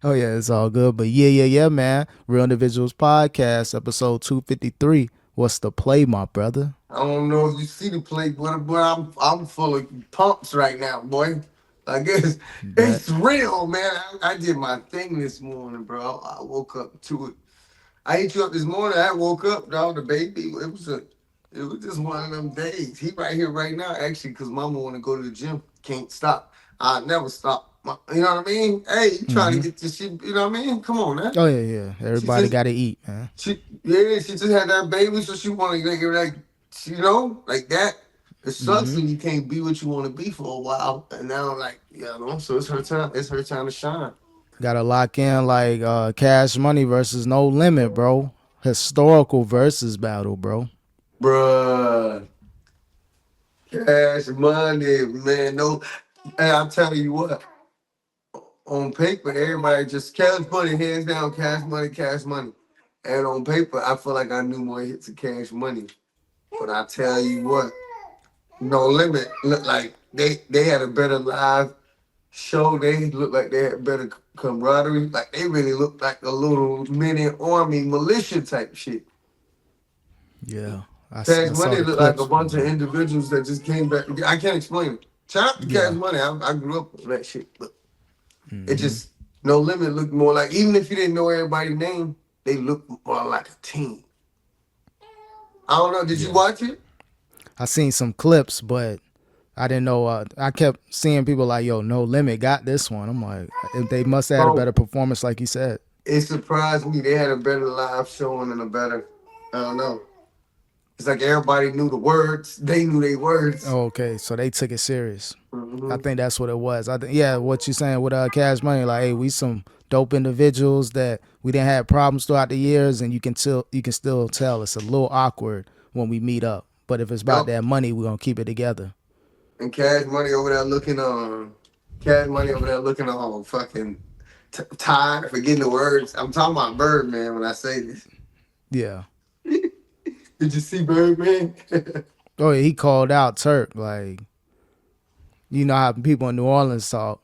Oh yeah, it's all good. But yeah, man. Real Individuals Podcast, episode 253. What's the play, my brother? I don't know if you see the play, but I'm full of pumps right now, boy. I guess Bet. it's real, man. I did my thing this morning, bro. I woke up to it. I hit you up this morning. I woke up, dog. The baby. It was just one of them days. He right here right now, actually, because mama want to go to the gym. Can't stop. I never stop. You know what I mean? Hey, you trying to Mm-hmm. get this shit? You know what I mean? Come on, man. Oh yeah. She Everybody just got to eat, man. she just had that baby, so she want to like like that. It sucks Mm-hmm. when you can't be what you want to be for a while, and now so it's her time. It's her time to shine, Got to lock in like Cash Money versus No Limit, bro. Historical versus battle, bro. bruh. Cash money, man. No, hey, I'm telling you what. On paper, everybody just cash money, hands down, cash money, cash money. And on paper, I feel like I knew more hits of cash money. But I tell you what, no limit. Look like they had a better live show. They looked like they had better camaraderie. Like they really looked like a little mini army militia type shit. Yeah, Cash I saw Money the looked like a clips bunch from of it. individuals that just came back. I can't explain it. Shout out to Cash Yeah. Money. I grew up with that shit. But it Mm-hmm. just No limit looked more like, even if you didn't know everybody's name, they looked more like a team. I don't know. Did you Yeah. watch it? I seen some clips, but I didn't know. I kept seeing people like, "Yo, No Limit got this one." I'm like, they must have had a better Bro, performance, like you said. it surprised me. They had a better live showing and a better, I don't know. It's like everybody knew the words. They knew their words. Oh, okay, so they took it serious. I Hmm. think that's what it was. I think, yeah, what you saying with Cash Money, like, hey, we some dope individuals that we didn't have problems throughout the years, and you can still tell it's a little awkward when we meet up. But if it's about Yup. that money, we're gonna keep it together. And Cash Money over there looking on fucking tired, forgetting the words. I'm talking about Birdman when I say this. Yeah. Did you see Birdman? Oh, yeah, he called out Turk, like, you know how people in New Orleans talk,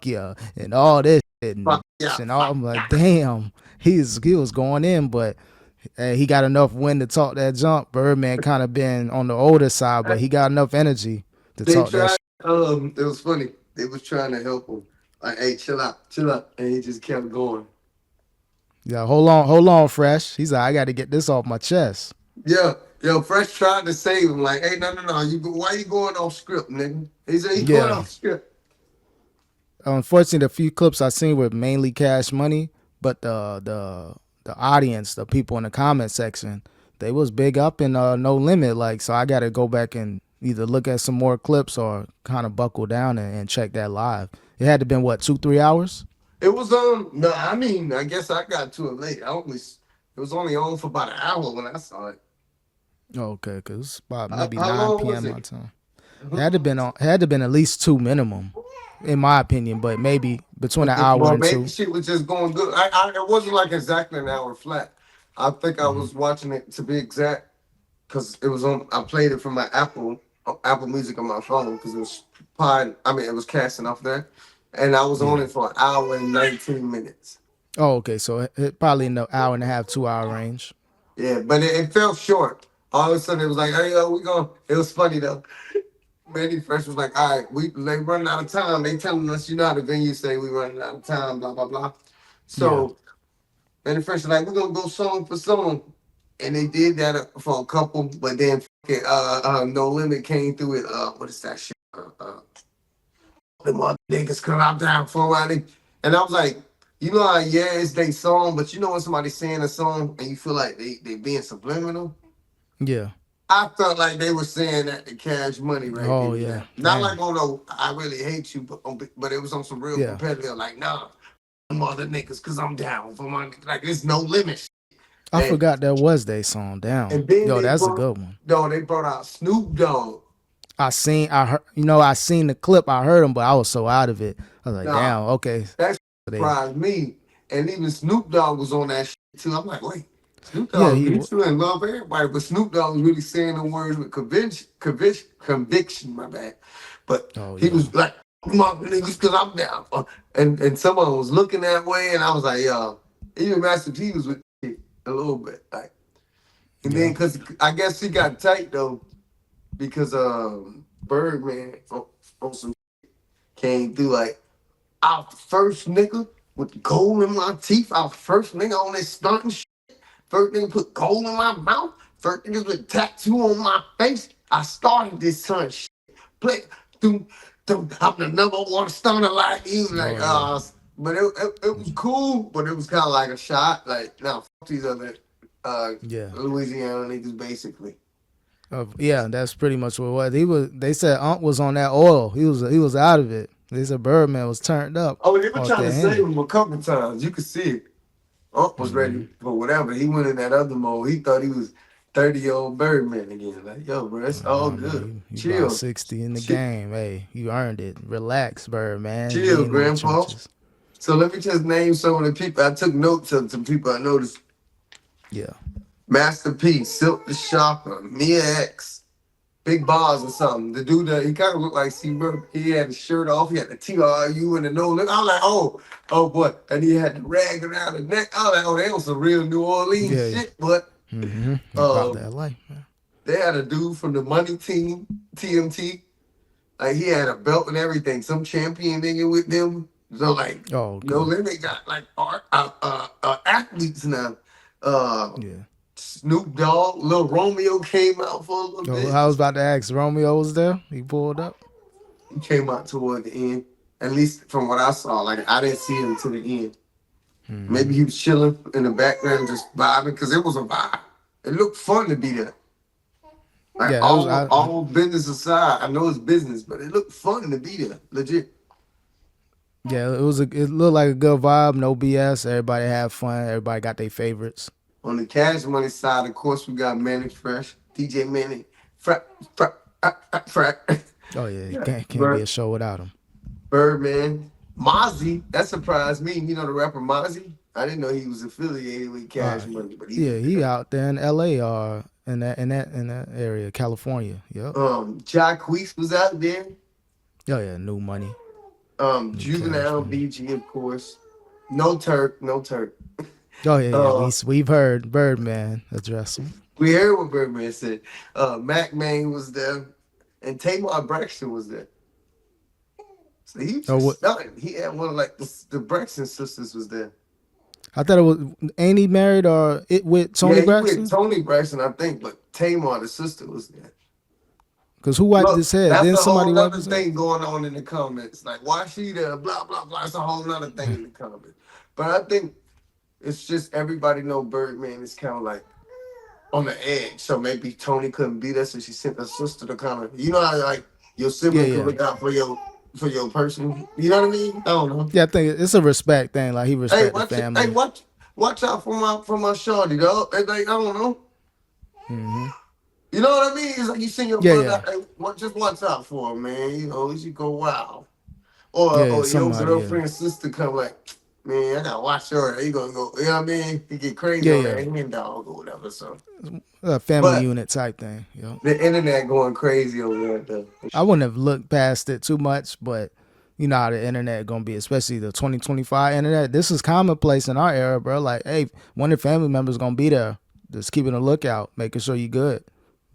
yeah, and all this shit and Fuck yeah, and all. fuck I'm like, yeah. damn, he was going in, but he got enough wind to talk that jump. Birdman kind of been on the older side, but he got enough energy to They talk that tried. shit. It was funny. They was trying to help him. Like, hey, chill out, and he just kept going. Yeah, hold on, Fresh. He's like, I got to get this off my chest. Yeah, yo, Fresh tried to save him. Like, hey, no, why you going off script, nigga? He said he going Yeah. off script. Unfortunately, the few clips I seen were mainly Cash Money, but the audience, the people in the comment section, they was big up in No Limit. Like, so I got to go back and either look at some more clips or kind of buckle down and check that live. It had to been what 2 3 hours. It was no, I mean, I guess I got to it late. It was only on for about an hour when I saw it. Oh, okay, cause it's about maybe How nine long was p.m. my it? time. It Well, had to been at least two minimum, in my opinion, but maybe between an hour and maybe two. shit was just going good. It wasn't like exactly an hour flat. I think I was watching it to be exact because it was on. I played it from my Apple Music on my phone because it was it was casting off there, and I was on Yeah. it for an hour and 19 minutes. Oh, okay. So it probably in the hour and a half, 2 hour range. Yeah, but it felt short. All of a sudden, it was like, hey, yo, we going. It was funny though. Manny Fresh was like, all right, we they running out of time. They telling us, you know how the venue say we running out of time, blah blah blah. Yeah. So Manny Fresh was like, we're gonna go song for song, and they did that for a couple, but then No Limit came through it. What is that shit? The mother niggas come out down for money, and I was like, you know how it's they song, but you know when somebody's saying a song and you feel like they being subliminal. Yeah. I felt like they were saying that to Cash Money right Oh then. yeah. Now. Not like, Damn. oh no, I really hate you, but it was on some real Yeah. competitive. Like, nah, mother niggas, cause I'm down for my like. There's no limit. I And forgot that was they song. Damn. and then Yo, that's a good one. they brought out Snoop Dogg. I heard, I seen the clip. I heard him, but I was so out of it. I was like, Nah, damn. Okay. that They, surprised me. And even Snoop Dogg was on that shit too. I'm like, wait, Snoop yeah. Dogg beats you and love everybody, but Snoop Dogg was really saying the words with conviction. My bad. But Oh he yeah. was like. my niggas, cause I'm down. And someone was looking that way, and I was like, yo, even Master P was with it a little bit, like, and then Yeah. cause I guess he got tight though because Birdman on some came through like out the first nigga with the gold in my teeth, out first nigga on this stunting shit, first nigga put gold in my mouth, first nigga with tattoo on my face. I started this son shit. Play through, I'm the number one stunner like he was like Oh yeah. but it was cool, but it was kind of like a shot. Like now fuck these other uh Yeah. Louisiana niggas basically. Yeah, that's pretty much what it was. He was. They said Unc was on that oil. He was out of it. They said Birdman was turned up Oh, they were off trying to that save henny. him a couple times. You could see it. Unc was Hmm. ready for whatever. He went in that other mode. He thought he was 30-year-old Birdman again. Like, yo, bro, it's all Nah, man, good. you about Chill. 60 in the Chill, game. Hey, you earned it. Relax, Birdman. You chill, ain't in the grandpa. trenches. So let me just name some of the people. I took notes of some people I noticed. Yeah. Master P, Silk the Shopper, Mia X, Big Balls or something. The dude that he kind of looked like C Bird. He had his shirt off. He had the TRU and the no look. I was like, oh boy. And he had the rag around the neck. I was like, oh, that was some real New Orleans Yeah. shit. But Mm-hmm. About um, that life, man. they had a dude from the Money Team, TMT. Like he had a belt and everything. Some champion nigga with them. So like, Oh, no okay. limit got like athletes now. Uh, Yeah. Snoop Dogg, Lil Romeo came out for a little Oh, bit. I was about to ask. Romeo was there. He pulled up. He came out toward the end. At least from what I saw, like I didn't see him to the end. Maybe Mm-hmm. he was chilling in the background, just vibing, because it was a vibe. It looked fun to be there. Like Yeah, that was. I all business aside, I know it's business, but it looked fun to be there. Legit. Yeah, it was. It looked like a good vibe. No BS. Everybody had fun. Everybody got their favorites. On the cash money side, of course, we got Manny Fresh, DJ Manny, Frack. Oh yeah, it Yeah. can't be a show without him. Birdman, Mozzie. That surprised me. You know the rapper Mozzie? I didn't know he was affiliated with Cash Money, but he Yeah, was he there. out there in L.A. or in that area, California. Yep. Jacquees was out there. Oh yeah, new money, new cash Juvenile, money. BG, of course. No Turk, no Turk. Oh yeah, yeah. Uh, We've heard Birdman address him. we heard what Birdman said. Mac Main was there, and Tamar Braxton was there. So he Oh, just what? stunning. He had one of like the Braxton sisters was there. I thought it was. Ain't he married or it with Tony Yeah, he with Braxton? Tony Braxton, I think, but Tamar, the sister, was there. Cause who wiped Look, his head? that's Didn't a somebody whole wipe nother his head? thing going on in the comments. Like, why she there? Blah blah blah. It's a whole nother thing in the comments. But I think it's just everybody know Birdman is kind of like on the edge. So maybe Tony couldn't be there, so she sent her sister to kind of, you know how like your Yeah, sibling could yeah, look out for your person. You know what I mean? I don't know. yeah. I think it's a respect thing. Like he Hey, respect the watch it. Hey, family. watch out for my shorty, dog. They like, I don't know. Hmm. You know what I mean? It's like you send your Yeah, brother, yeah, hey, just watch out for him, man. You know, you go wow. yeah, yeah. Or your Somebody, yeah, girlfriend's sister come like, man, I gotta watch her. You gonna go, you know what I mean? He get crazy yeah, on yeah. that hand dog or whatever. So, A family but unit type thing. Yep. the internet going crazy over there though. I wouldn't have looked past it too much, but you know how the internet gonna be, especially the 2025 internet. This is commonplace in our era, bro. Like, hey, one of the family members gonna be there, just keeping a lookout, making sure you good.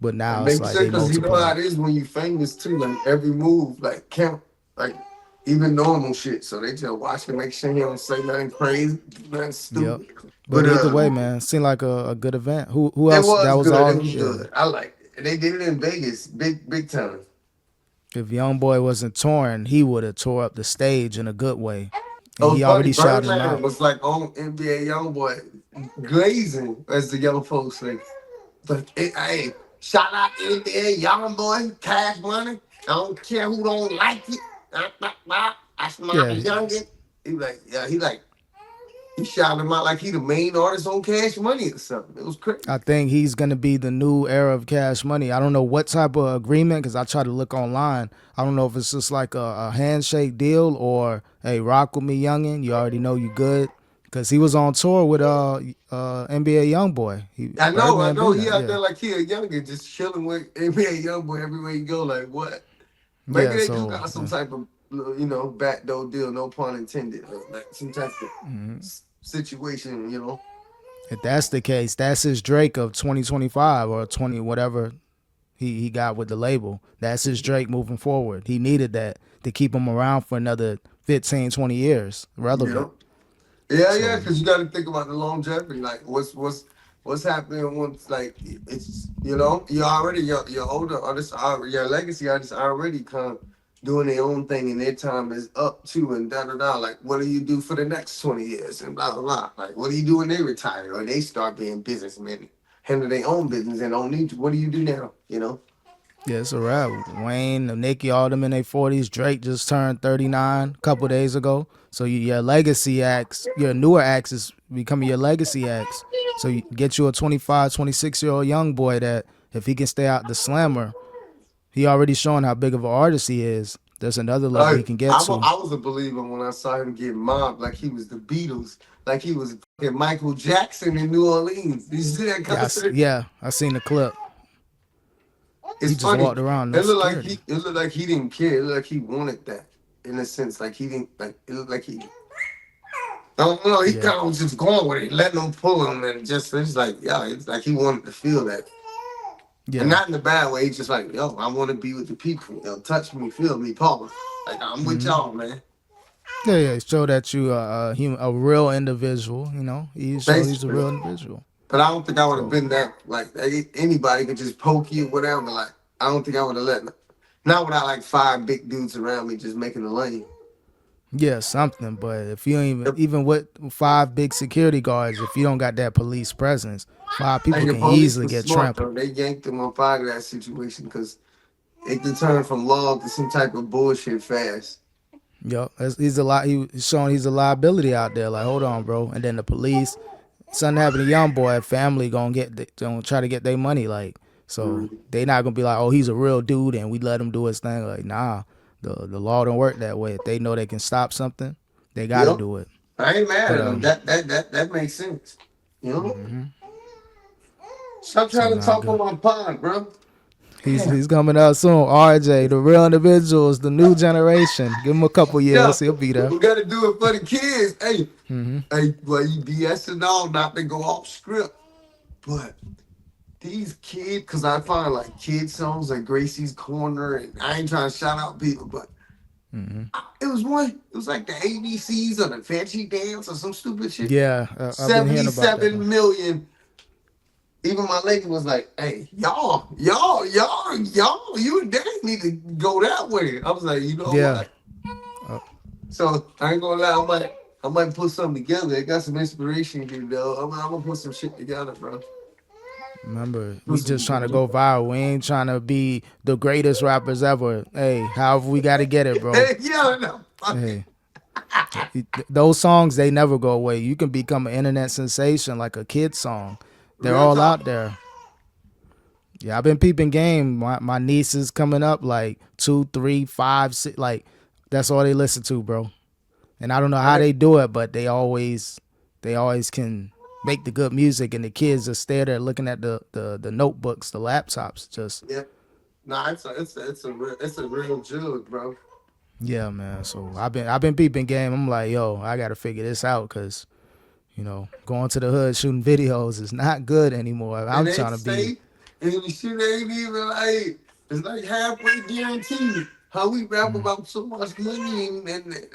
But Like now it's make like sure, they cause you know how multiply. it is when you famous too. Like every move, like count, like even normal shit. So they just watch and make sure he don't say nothing crazy, nothing Yep. stupid. But But either way, man, seemed like a good event. Who it else? That was was good. all. It was Yeah. good. I liked it. And they did it in Vegas, big time. If Young Boy wasn't torn, he would have tore up the stage in a good way, It and was he funny. already shouted him Birdman out. was like on NBA YoungBoy, glazing, as the young folks say. But hey, shout out to NBA YoungBoy, Cash Money. I don't care who don't like it. That's my Yeah, youngin. He like, yeah, he shouted him out like he the main artist on Cash Money or something. It was crazy. I think he's gonna be the new era of Cash Money. I don't know what type of agreement because I try to look online. I don't know if it's just like a handshake deal or hey, rock with me, youngin. You already know you good because he was on tour with NBA YoungBoy. He I Birdman know. been He there, out yeah, there like he a youngin, just chilling with NBA YoungBoy everywhere you go. Like what? Maybe yeah. they do So got some type of backdoor deal, no pun intended, like some type of situation, If that's the case, that's his Drake of 2025 or 20 whatever he got with the label. That's his Drake moving forward. He needed that to keep him around for another 15, 20 years, Yeah. relevant. Yeah, So because you got to think about the longevity. Like, what's happening once? Like, it's you already your older artists are your legacy artists are already kind of doing their own thing, and their time is up too, and da da da. Like, what do you do for the next 20 years, and blah blah blah. Like, what do you do when they retire or they start being businessmen, handle their own business, and don't need to? What do you do now? yeah, it's a wrap. Wayne, Nicki, all them in their 40s. Drake just turned 39 a couple days ago. So your legacy acts, your newer acts is becoming your legacy acts. So you get you a 25, 26-year-old young boy that if he can stay out the slammer, he already showing how big of an artist he is. There's another level he can get to. I was a believer when I saw him get mobbed like he was the Beatles, like he was fucking Michael Jackson in New Orleans. Did you see that concert? Yeah, I seen the clip. It's He just funny. walked around, no security. It looked like he didn't care. It looked like he wanted that in a sense. Like he didn't like. It looked like he. I don't know. He Yeah. kind of was just going with it, letting them pull him, and just it's like it's like he wanted to feel that, and Yeah. not in a bad way. He's just like, yo, I want to be with the people. Touch me, feel me, Paul. Like I'm with y'all, man. Yeah. Show that you are a real individual. He showed he's a Basically. real individual. But I don't think I would have So been that like anybody could just poke you, whatever. Like I don't think I would have let. Not without like five big dudes around me just making the lane. yeah, something. But if you don't even with 5 big security guards, if you don't got that police presence, 5 people And the can police easily was get smart trampled. though. They yanked him up out of that situation because it could turn from love to some type of bullshit fast. Yup, he's a lot. He's showing he's a liability out there. Like, hold on, bro. And then the police, something happened to young boy, family gonna try to get their money. Like, so Mhm. they not gonna be like, oh, he's a real dude, and we let him do his thing. Like, nah, the law don't work that way. If they know they can stop something, they gotta Yep. do it. I ain't mad But at him. That makes sense. You know? hmm Stop so trying to not talk on good. my pond, bro. He's Damn. coming out soon. RJ, the real individuals, the new generation. Give him a couple Yeah. years, he'll be there. We gotta do it for the kids. Hey, well, you BS and all, not to go off script. But these kids, because I find like kid songs like Gracie's Corner, and I ain't trying to shout out people, but it was like the ABCs or the Veggie Dance or some stupid shit. Yeah, I've been hearing about that 77 one. million. Even my lady was like, hey, y'all, you and Dad need to go that way. I was like, you know Yeah, what? So I ain't gonna lie, I might put something together. It got some inspiration here, though. I'm gonna put some shit together, bro. remember, Put we some just trying to together. go viral. We ain't trying to be the greatest rappers ever. Hey, however we got to get it, bro. Hey, yeah, no. Hey, those songs, they never go away. You can become an internet sensation like a kid song. They're Real all talk. out there. Yeah, I've been peeping game. My niece is coming up like 2, 3, 5, 6. Like, that's all they listen to, bro. And I don't know how Right? they do it, but they always can make the good music, and the kids just stay there looking at the notebooks, the laptops. Just Yeah. Nah, it's a real jug, bro. yeah, man. So I've been peeping game. I'm like, yo, I gotta figure this out because going to the hood shooting videos is not good anymore. And I'm they trying to be. say, and the shit ain't even like, it's like halfway guaranteed. How we rap about so much money and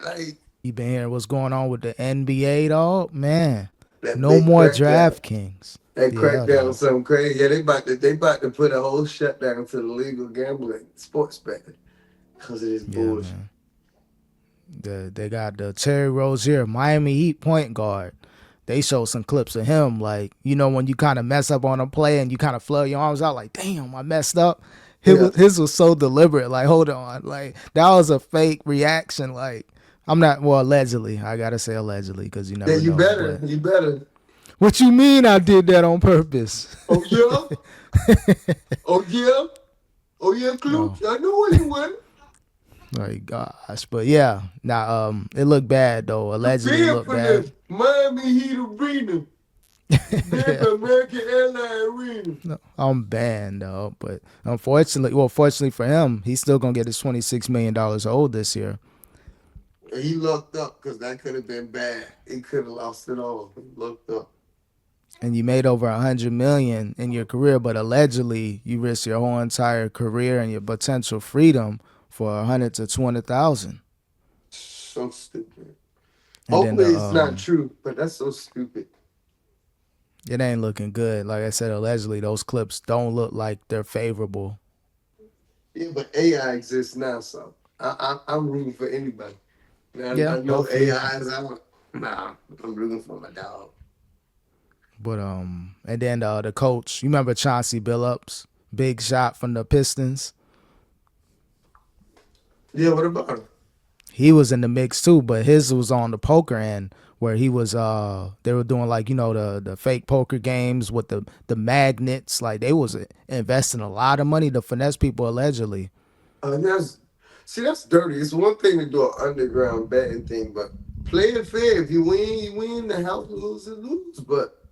like You been hearing what's going on with the NBA, dog? Man, that no big more crackdown. DraftKings. That Yeah, crackdown dog. something crazy. Yeah, they about to put a whole shutdown to the legal gambling sports betting because of this Yeah, bullshit. man. They got the Terry Rozier, Miami Heat point guard. They showed some clips of him, like when you kind of mess up on a play and you kind of flail your arms out, like damn, I messed up. Yeah. His was so deliberate, like hold on, like that was a fake reaction. Like I'm not, well, allegedly, I gotta say allegedly because you Yeah, never know. But you better. what you mean I did that on purpose? Oh yeah, oh yeah, oh yeah, No, Clue. I know where you went. like gosh, but yeah, now it looked bad though. You Allegedly, it bid looked for bad. the Miami Heat Arena. You bid Yeah. for American Airlines Arena. No, I'm banned though, but fortunately for him, he's still gonna get his $26 million owed this year. He looked up because that could have been bad. He could have lost it all. He looked up. And you made over 100 million in your career, but allegedly you risked your whole entire career and your potential freedom for 100 to 200,000. So stupid. And then Hopefully it's not true, but that's so stupid. it ain't looking good. Like I said, allegedly those clips don't look like they're favorable. Yeah, but AI exists now, so I'm rooting for anybody. Yeah, I know hopefully. AI is out. Nah, I'm rooting for my dog. But and then the coach, you remember Chauncey Billups, big shot from the Pistons. Yeah, what about him? He was in the mix too, but his was on the poker end where he was they were doing like the fake poker games with the magnets, like they was investing a lot of money to finesse people allegedly. That's see, that's dirty. It's one thing to do an underground betting thing, but play it fair. If you win, you win. The house lose, you lose. But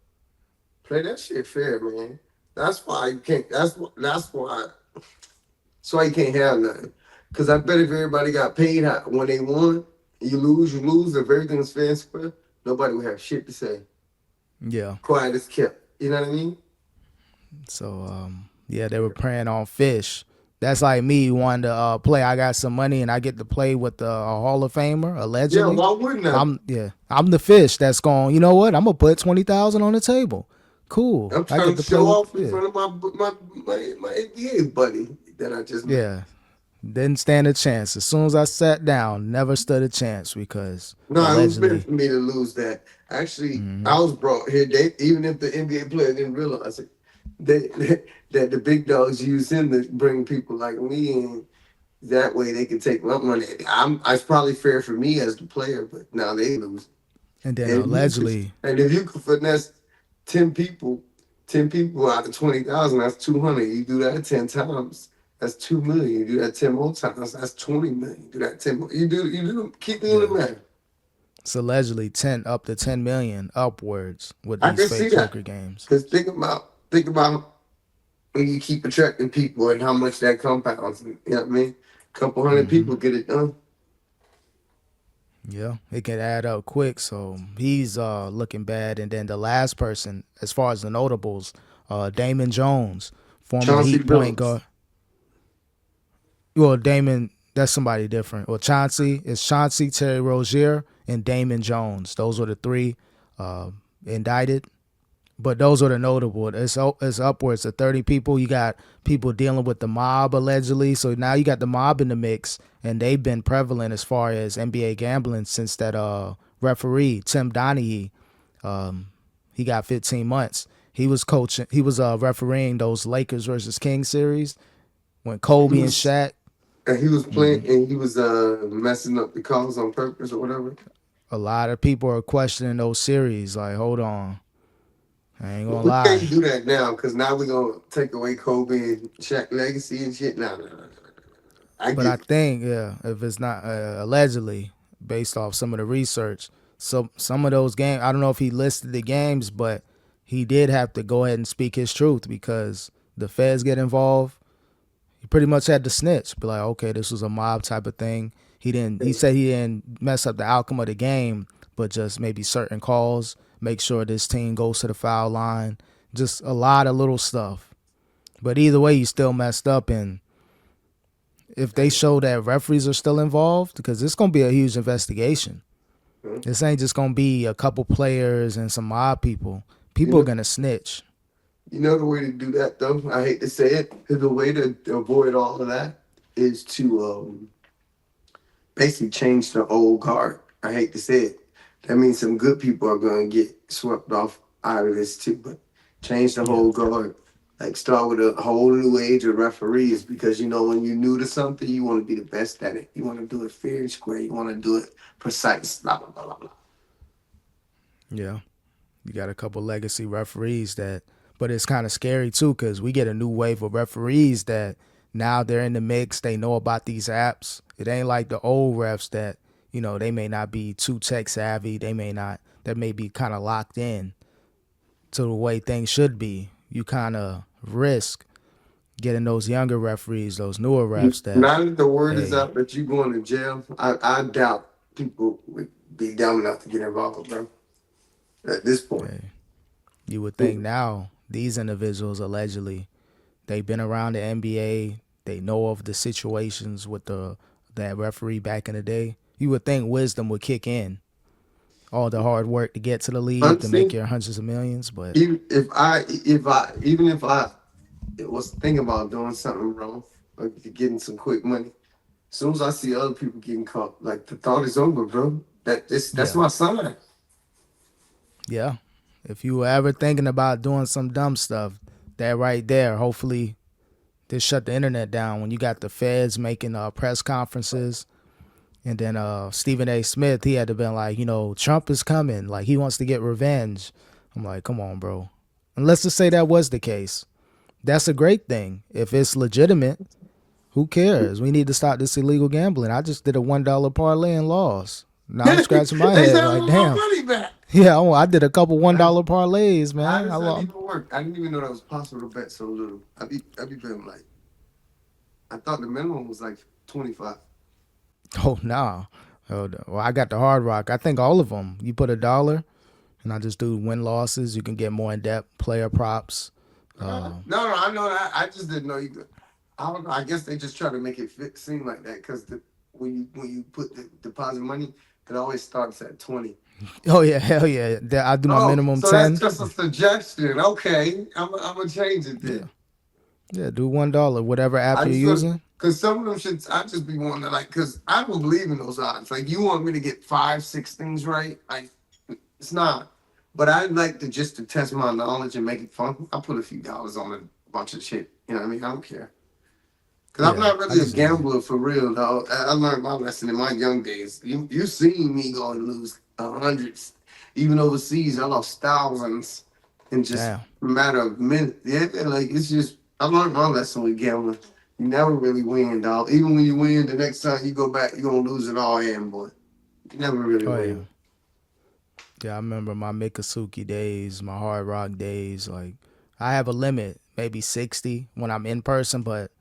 play that shit fair, man. That's why you can't. That's why. That's why you can't have nothing. Because I bet if everybody got paid when they won, you lose, you lose. If everything's fair and square, nobody would have shit to say. Yeah. Quiet as kept. You know what I mean? So yeah, they were preying on fish. That's like me wanting to play. I got some money and I get to play with a Hall of Famer Yeah, allegedly. why wouldn't I? I'm the fish that's going. You know what? I'm gonna put 20,000 on the table. Cool. I'm I trying get to to play show with off in yeah front of my NBA buddy that I just met. yeah. Didn't stand a chance. As soon as I sat down, never stood a chance because No, it was meant allegedly. for me to lose that. Actually, Hmm. I was brought here. Even if the NBA player didn't realize it, they, that the big dogs use him to bring people like me in. That way they can take my money. It's probably fair for me as the player, but now they lose. And then And allegedly, if you could finesse 10 people, 10 people out of 20,000, that's 200. You do that 10 times, that's 2 million. You do that 10 more times, that's 20 million. You do that 10 more. Keep doing yeah, the math. it's allegedly 10 up to 10 million upwards with I these can see fake that. poker games. Because think about when you keep attracting people and how much that compounds. You know what I mean? A couple hundred Hmm. people get it done. Yeah, it can add up quick. So he's looking bad. And then the last person, as far as the notables, Damon Jones, former Chauncey Heat point Billups. guard. Well, Damon, that's somebody different. Well, Chauncey is Chauncey, Terry Rozier, and Damon Jones. Those were the three uh, indicted. But those are the notable. It's upwards of 30 people. You got people dealing with the mob allegedly. So now you got the mob in the mix, and they've been prevalent as far as NBA gambling since that referee Tim Donaghy. He got 15 months. He was coaching. He was refereeing those Lakers versus Kings series when He Kobe and was Shaq. and he was playing and he was messing up the calls on purpose or whatever. A lot of people are questioning those series. Like, hold on, I ain't gonna We lie. can't do that now because now we're gonna take away Kobe and Shaq legacy and shit. No. I But get I it. think, yeah, if it's not allegedly based off some of the research, so some of those games, I don't know if he listed the games, but he did have to go ahead and speak his truth because the feds get involved. He pretty much had to snitch, be like, okay, this was a mob type of thing. He didn't. He said he didn't mess up the outcome of the game, but just maybe certain calls, make sure this team goes to the foul line, just a lot of little stuff. But either way, you still messed up, and if they show that referees are still involved, because it's gonna be a huge investigation. This ain't just gonna be a couple players and some mob people. You People are know, gonna snitch. you know the way to do that though. I hate to say it, 'cause the way to avoid all of that is to basically change the old guard. I hate to say it. That means some good people are gonna get swept off out of this too. But change the Yeah, whole guard. Like start with a whole new age of referees because when you're new to something, you want to be the best at it. You want to do it fair and square. You want to do it precise. Blah blah blah blah blah. yeah. You got a couple legacy referees that, but it's kind of scary too because we get a new wave of referees that now they're in the mix. They know about these apps. It ain't like the old refs that they may not be too tech savvy. They may not. They may be kind of locked in to the way things should be. You kind of risk getting those younger referees, those newer refs that, Now that the word is hey, out that you're going to jail, I doubt. people would be dumb enough to get involved, bro. At this point. Hey, you would think now these individuals allegedly they've been around the NBA. They know of the situations with the that referee back in the day. You would think wisdom would kick in. All the hard work to get to the league to make Honestly, your hundreds of millions, but even if I was thinking about doing something wrong, like getting some quick money, as soon as I see other people getting caught, like the thought is over, bro. That's yeah, my sign. yeah. If you were ever thinking about doing some dumb stuff, that right there, hopefully, just shut the internet down. When you got the feds making press conferences, and then Stephen A. Smith, he had to been like, Trump is coming, like he wants to get revenge. I'm like, come on, bro. And let's just say that was the case. That's a great thing. If it's legitimate, who cares? We need to stop this illegal gambling. I just did a $1 parlay and lost. Now I'm scratching my They head said I like, want my damn. money back. Yeah, I did a couple How $1 parlays, man. does that even work? I didn't even know that was possible to bet so little. I be betting like I thought the minimum was like 25. Oh no. Well, I got the Hard Rock. I think all of them. You put $1, and I just do win losses. You can get more in depth player props. No, I know that. I just didn't know you could. I don't know. I guess they just try to make it seem like that because when you put the deposit money, it always starts at 20. Oh yeah, hell yeah. I do my Oh, minimum so that's 10. just a suggestion. Okay, I'm gonna change it Yeah, then. yeah. Do $1, whatever app I you're just feel using. because some of them shits I just be wanting to like because I don't believe in those odds. Like you want me to get 5, 6 things right? Like it's not. But I'd like to just to test my knowledge and make it fun. I put a few dollars on a bunch of shit. You know what I mean? I don't care. Cause I'm Yeah, not I really a just do. gambler for real, though. I learned my lesson in my young days. You seen me go and lose hundreds, even overseas. I lost thousands in just Damn. a matter of minutes. Yeah, like it's just I learned my lesson with gambling. You never really win, dog. Even when you win, the next time you go back, you're gonna lose it all in, boy. You never really Oh yeah. win. Yeah, I remember my Mikasuki days, my Hard Rock days. Like, I have a limit, maybe 60 when I'm in person, but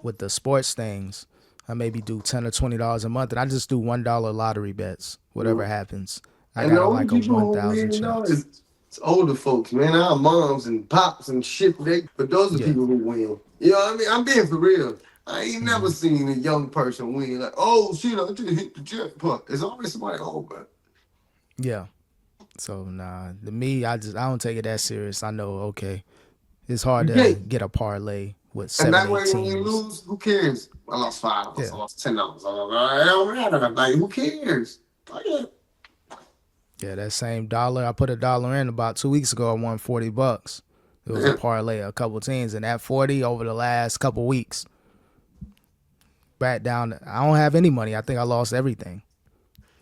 with the sports things, I maybe do $10 or $20 a month, and I just do $1 lottery bets. Whatever happens, I And the got only like a people who 1,000 win though chance. is it's older folks, man. Our moms and pops and shit. But those are Yeah. people who win. You know what I mean? I'm being for real. I ain't never seen a young person win like, oh shit, I just hit the jackpot. It's always somebody older. Yeah. So nah, to me, I don't take it that serious. I know, okay, it's hard You to can't. get a parlay with And seven, that eight way, when you teams. lose, who cares? I lost $5. I Yeah. lost $10. It don't matter. Like, who cares? Fuck it. Yeah, that same dollar. I put $1 in about 2 weeks ago. I won $40. It was a Man. parlay, a couple teams, and that 40 over the last couple weeks back down. I don't have any money. I think I lost everything.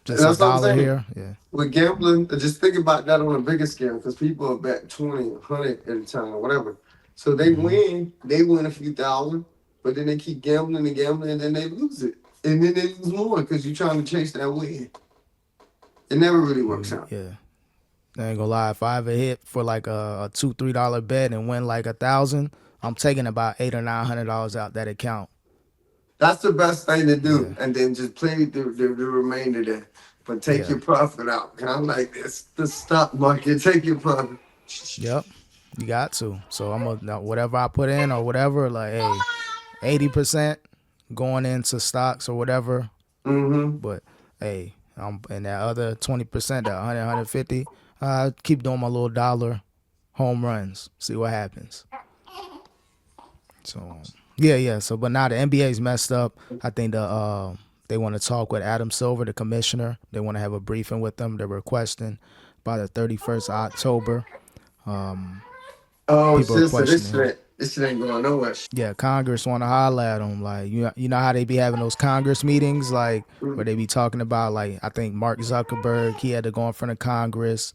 And Just a that's what I'm dollar saying. here. Yeah. With gambling, just think about that on a bigger scale because people are bet 20, 100 at a time, or whatever. So they win a few thousand, but then they keep gambling and gambling, and then they lose it. And then they lose more because you're trying to chase that win. It never really works out. Yeah. I ain't gonna lie. If I ever hit for like a $2, $3 bet and win like 1,000, I'm taking about $800 or $900 out that account. That's the best thing to do. Yeah. And then just play the remainder there. But take Yeah. your profit out. Kind of like this, the stock market. Take your profit. Yep. You got to. So I'm gonna whatever I put in or whatever, like, hey, 80% going into stocks or whatever. Mm-hmm. But hey, and that other 20%, that 100, 150, I keep doing my little dollar home runs. See what happens. So yeah, yeah. So but now the NBA's messed up. I think they want to talk with Adam Silver, the commissioner. They want to have a briefing with them. They're requesting by the 31st of October. Oh, People are sister, questioning him. this shit ain't going nowhere. Yeah, Congress want to holler at them. Like you know how they be having those Congress meetings, like where they be talking about, like I think Mark Zuckerberg, he had to go in front of Congress.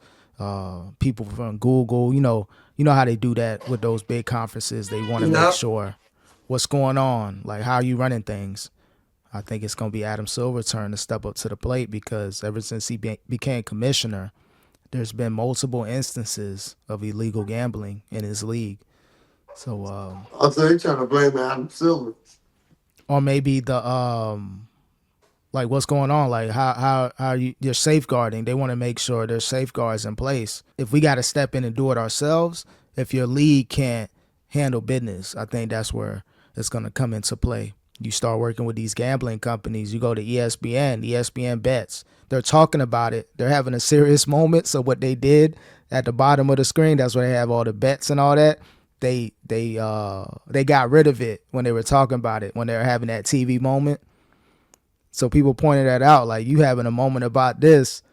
People from Google, you know how they do that with those big conferences. They want to make Yep. sure what's going on, like how are you running things. I think it's gonna be Adam Silver's turn to step up to the plate because ever since he became commissioner, there's been multiple instances of illegal gambling in his league. So Also, they trying to blame Adam Silver. or maybe the Like what's going on? Like how you're safeguarding. They want to make sure there's safeguards in place. If we got to step in and do it ourselves, if your league can't handle business, I think that's where it's gonna come into play. You start working with these gambling companies. You go to ESPN bets. They're talking about it. They're having a serious moment. So what they did at the bottom of the screen, that's where they have all the bets and all that. They got rid of it when they were talking about it, when they were having that TV moment. So people pointed that out, like you having a moment about this,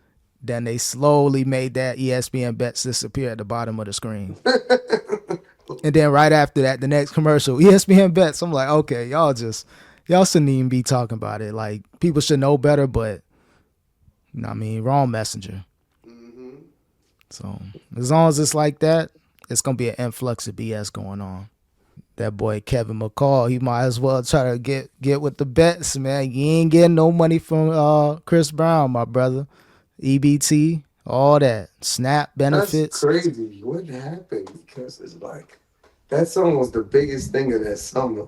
then they slowly made that ESPN bets disappear at the bottom of the screen. And then right after that, the next commercial, ESPN bets. I'm like, okay, y'all shouldn't even be talking about it. Like people should know better, but you know what I mean, wrong messenger. Mm-hmm. So as long as it's like that, it's gonna be an influx of BS going on. That boy Kevin McCall, he might as well try to get with the bets, man. You ain't getting no money from Chris Brown, my brother. EBT, all that, SNAP That's benefits. crazy. What happened? Because it's like that song was the biggest thing of that summer.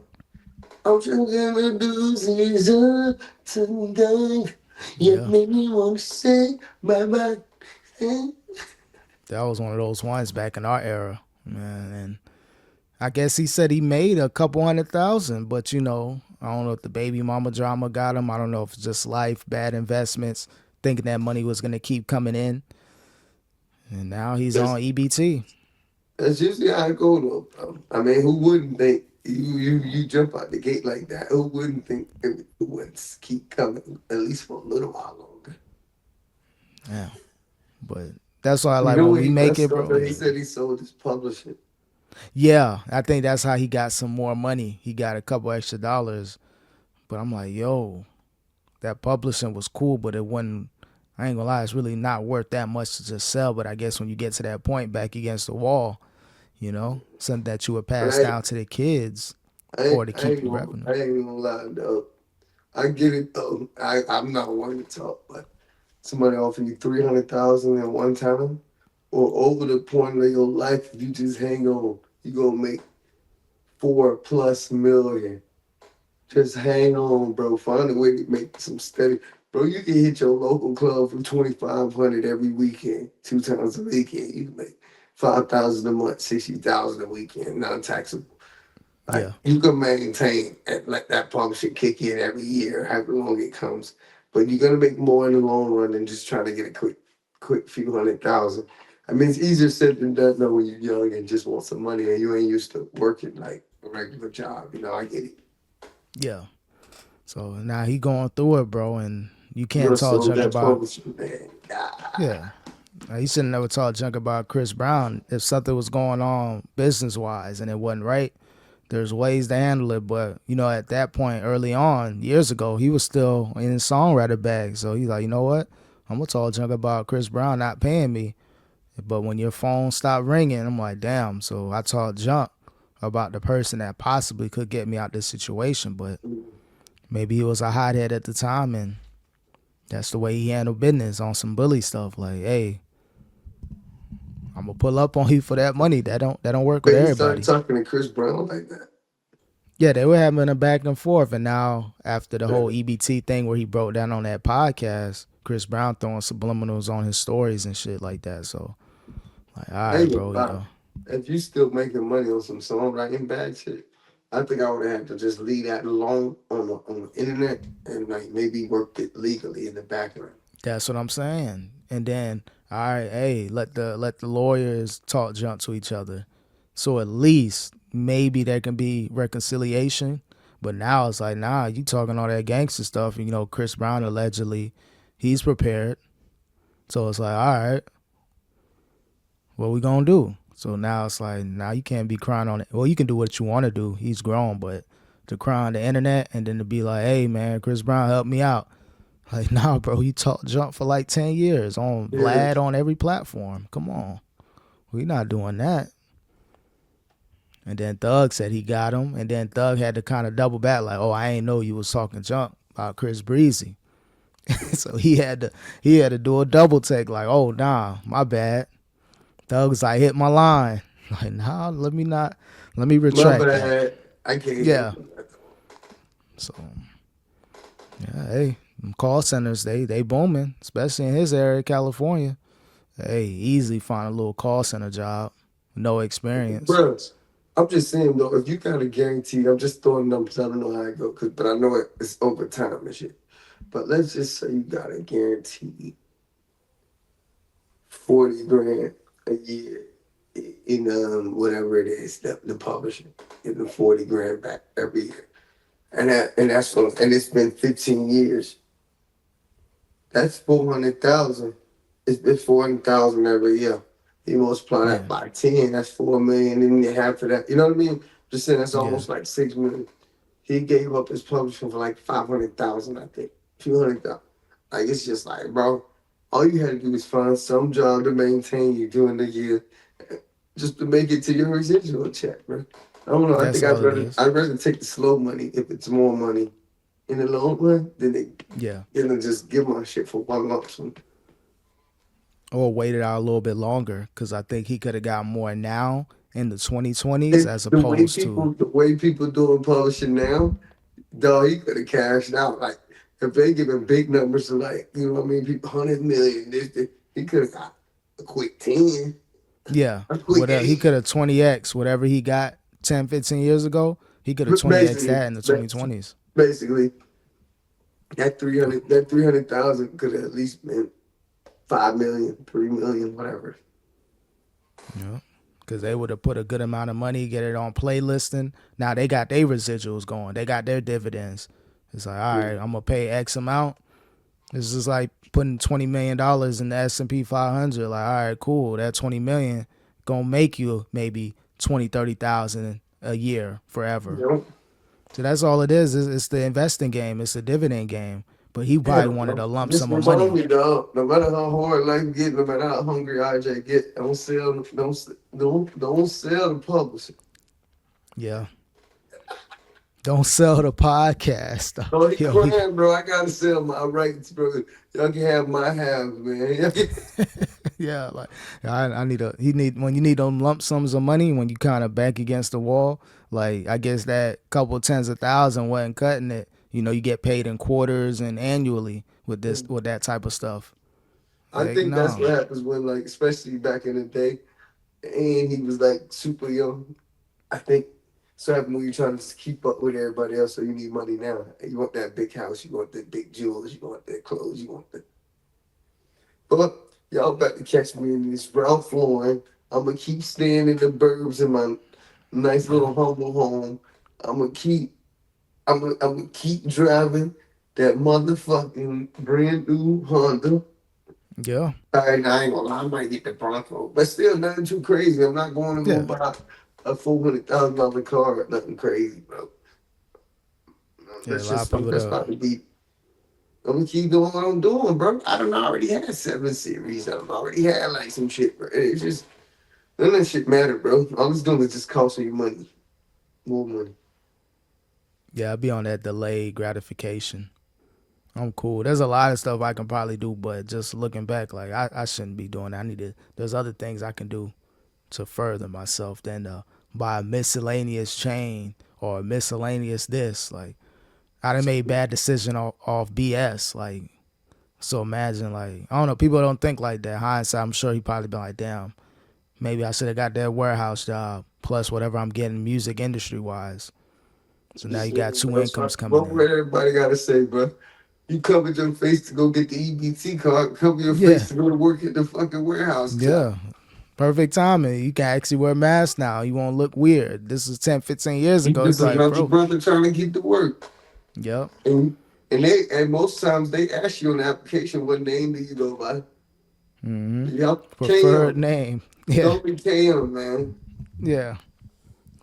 I'm trying to do season tonight. You Yeah, make me want to say bye bye. that was one of those ones back in our era, man. And I guess he said he made a couple 100,000, but you know, I don't know if the baby mama drama got him. I don't know if it's just life, bad investments, thinking that money was gonna keep coming in, and now he's That's, on EBT. that's usually how it go though, bro. I mean, who wouldn't think you jump out the gate like that? Who wouldn't think it would keep coming at least for a little while longer? Yeah, but that's why I You like know when what we he make messed it, up? bro. He said he sold his publishing. Yeah, I think that's how he got some more money. He got a couple extra dollars, but I'm like, yo, that publishing was cool, but it wasn't. I ain't gonna lie, it's really not worth that much to just sell. But I guess when you get to that point back against the wall, you know, something that you would But pass down to the kids or to keep your revenue. I ain't gonna lie though. I get it though. I'm not one to talk, but somebody offer you 300,000 at one time, or over the point of your life, if you just hang on, you gonna make 4+ million. Just hang on, bro. Find a way to make some steady. Bro, you can hit your local club for 2,500 every weekend, 2 times a weekend. You can make 5,000 a month, 60,000 a weekend, non-taxable. Like Yeah, you can maintain and let that pump shit kick in every year, however long it comes. But you're gonna make more in the long run than just trying to get a quick few 100,000. I mean, it's easier said than done though when you're young and just want some money and you ain't used to working like a regular job. You know, I get it. yeah. So now he going through it, bro, and you You can't know, talk so junk that's about. publishing, man. God. Yeah, he should never talk junk about Chris Brown if something was going on business wise and it wasn't right. There's ways to handle it, but you know, at that point, early on, years ago, he was still in his songwriter bag. So he's like, you know what? I'm gonna talk junk about Chris Brown not paying me. But when your phone stopped ringing, I'm like, damn. So I talked junk about the person that possibly could get me out this situation. But maybe he was a hothead at the time, and that's the way he handled business on some bully stuff. Like, hey, I'm gonna pull up on you for that money. That don't work with But he started everybody. talking to Chris Brown like that. Yeah, they were having a back and forth, and now after the whole Man, EBT thing where he broke down on that podcast, Chris Brown throwing subliminals on his stories and shit like that. So, like, all I right, ain't gonna bro, you lie. know, If you still making money on some songwriting bad shit, I think I would have to just leave that alone on the internet and like maybe work it legally in the background. that's what I'm saying. And then, all right, hey, let the lawyers talk junk to each other. So at least maybe there can be reconciliation. But now it's like, nah, you talking all that gangster stuff. And, you know, Chris Brown allegedly, he's prepared. So it's like, all right, what we gonna do? So now it's like, now you can't be crying on it. Well, you can do what you want to do. He's grown, but to cry on the internet and then to be like, hey man, Chris Brown, help me out. Like, nah, bro, you talk junk for like 10 years on Yeah, Vlad on every platform. Come on. We not doing that. And then Thug said he got him. And then Thug had to kind of double back, like, oh, I ain't know you was talking junk about Chris Breezy. So he had to do a double take, like, oh nah, my bad. Thug was like, hit my line. Like, nah, let me my retract that. bad. I can't Yeah. handle that. So yeah, hey, Call centers, they booming, especially in his area, California. Hey, easily find a little call center job, no experience. Bro, I'm just saying though, if you got a guarantee, I'm just throwing numbers. I don't know how it go, but I know it's over time and shit. But let's just say you got a guarantee 40 grand a year in whatever it is, the publishing, getting the 40 grand back every year, and it's been 15 years. That's 400,000. It's been 400,000 every year. You multiply that Yeah, by 10, that's 4 million, and then half of that. You know what I mean? Just saying, that's yeah, almost like 6 million. He gave up his publishing for like 500,000, I think, 200,000. Like it's just like, bro, all you had to do is find some job to maintain you during the year, just to make it to your residual check, bro. I don't know. I that's think all it is. I'd rather take the slow money if it's more money in the long run than they Yeah, just give my shit for one lump sum. or waited out a little bit longer because I think he could have got more now in the 2020s And as opposed to the way people doing publishing now, dog, he could have cashed out. Like if they giving big numbers to like, you know what I mean, people 100 million, he could have got a quick 10, yeah, a quick whatever he 8. could have 20x whatever he got 10, 15 years ago. He could have 20x Basically, that in the 2020s. basically, that 300,000 could have at least been 5 million, 3 million, whatever. Yeah. Because they would have put a good amount of money, get it on playlisting. Now they got their residuals going. They got their dividends. It's like, all right, I'm gonna pay X amount. This is like putting $20 million in the S&P 500. Like, all right, cool. That 20 million gonna make you maybe 20, 30,000 a year forever. You know? So that's all it is. It's the investing game. It's the dividend game. But he Yeah, probably wanted bro. a lump Just sum of remind money. me, dog. No matter how hard life get, no matter how hungry RJ get, don't sell the publisher. Yeah. Don't sell the podcast. Don't he Yo, he, crying, bro. I gotta sell my rights, bro. Y'all can have my half, man. yeah, like I need a he need when you need them lump sums of money when you kind of back against the wall. Like I guess that couple tens of thousand wasn't cutting it. You know, you get paid in quarters and annually with that type of stuff. I Like think that's what no, happens when, like, especially back in the day, and he was like super young. I think so happen when you're trying to keep up with everybody else, so you need money now. You want that big house, you want the big jewels, you want that clothes, you want the. But y'all about to catch me in this Ralph Lauren. I'm gonna keep staying in the burbs in my nice yeah, little humble home. I'm gonna keep. I'm gonna keep driving that motherfucking brand new Honda. yeah, All right, I ain't gonna lie, I might get the Bronco, but still nothing too crazy. I'm not going to go yeah, buy a $400,000 car or nothing crazy, bro. yeah. A That's lot just of something people that's that about to be. I'm gonna keep doing what I'm doing, bro. I done already had 7 series. I've already had like some shit, bro. It's just none of that shit matter, bro. All it's doing is just costing you money, more money. yeah, I be on that delayed gratification. I'm cool. There's a lot of stuff I can probably do, but just looking back, like I shouldn't be doing that. I need to. There's other things I can do to further myself than buy a miscellaneous chain or a miscellaneous this. Like I done made bad decision off BS. Like so imagine like I don't know. People don't think like that. Hindsight, I'm sure he probably been like, damn, maybe I should have got that warehouse job plus whatever I'm getting music industry wise. So now you got two That's right. incomes coming What in. everybody gotta say, bro? You covered your face to go get the EBT card. Cover your face Yeah, to go to work at the fucking warehouse job. yeah. Perfect timing. You can actually wear masks now. You won't look weird. This is 10, 15 years You ago. It's just like, another bro, brother trying to get to work. yep. And most times they ask you on the application what name do you go by. Mm-hmm. Yep, Preferred KM. name. Yeah, Call me KM, man. yeah.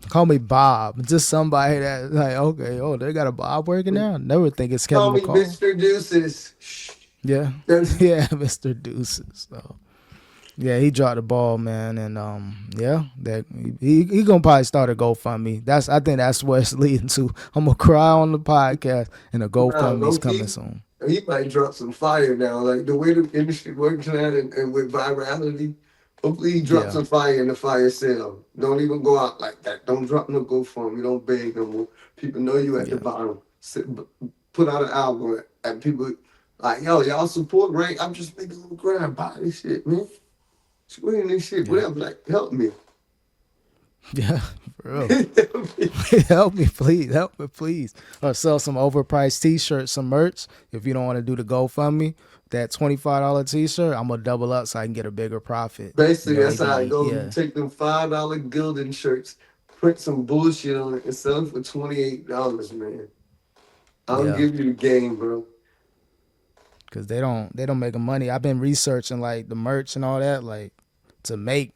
Call me Bob. Just somebody that like, okay, oh, they got a Bob working now. Never think it's Kevin Call me McCall. Mr. Deuces. Shh. Yeah, That's yeah, Mr. Deuces. So yeah, he dropped the ball, man, and yeah, that he gonna probably start a GoFundMe. I think that's where it's leading to. I'm gonna cry on the podcast, and a nah, GoFundMe's low coming key. soon. He might drop some fire now. Like the way the industry works now and with virality, hopefully he drops Yeah, some fire in the fire sale. Don't even go out like that. Don't drop no GoFundMe. Don't beg no more. People know you at the yeah, bottom. Put out an album and people Like, yo, y'all support Ray. I'm just making a grind. Buy this shit, man. Screen this shit, Yeah. whatever. Like, help me. Yeah, for real. Help me. Help me, please. Help me, please. Or sell some overpriced T-shirts, some merch. If you don't want to do the GoFundMe, that $25 T-shirt, I'm gonna double up so I can get a bigger profit. You Basically, know, they that's how it be goes. You yeah, take them $5 Gildan shirts, print some bullshit on it, and sell it for $28, man. I'll yeah, give you the game, bro. because they don't make a money. I've been researching like the merch and all that, like to make